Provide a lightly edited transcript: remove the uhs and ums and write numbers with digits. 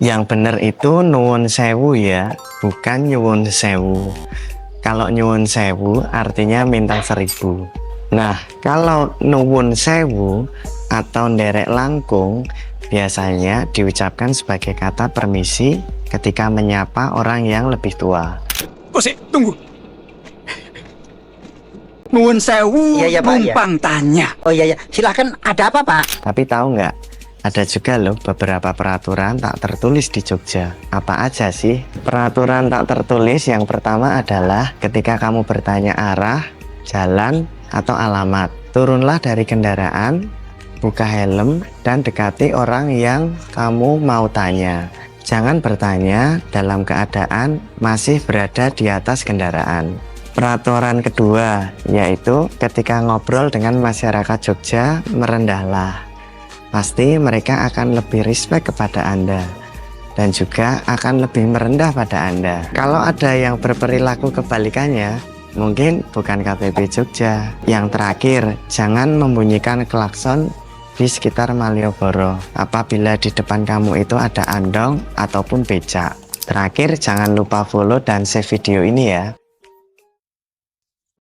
Yang benar itu nuwun sewu ya, bukan nyuwun sewu. Kalau nyuwun sewu artinya minta 1000. Nah, kalau nuwun sewu atau nderek langkung biasanya diucapkan sebagai kata permisi ketika menyapa orang yang lebih tua. Oh, tunggu. Nuwun sewu, Iya, Pak, ya. numpang tanya. Oh iya, silakan. Ada apa, Pak? Tapi tahu nggak? Ada juga loh beberapa peraturan tak tertulis di Jogja. Apa aja sih? Peraturan tak tertulis yang pertama adalah ketika kamu bertanya arah, jalan, atau alamat, turunlah dari kendaraan, buka helm, dan dekati orang yang kamu mau tanya. Jangan bertanya dalam keadaan masih berada di atas kendaraan. Peraturan kedua yaitu ketika ngobrol dengan masyarakat Jogja, merendahlah. Pasti mereka akan lebih respect kepada Anda dan juga akan lebih merendah pada Anda. Kalau ada yang berperilaku kebalikannya, mungkin bukan KPP Jogja. Yang terakhir, jangan membunyikan klakson di sekitar Malioboro apabila di depan kamu itu ada andong ataupun becak. Terakhir, jangan lupa follow dan save video ini ya.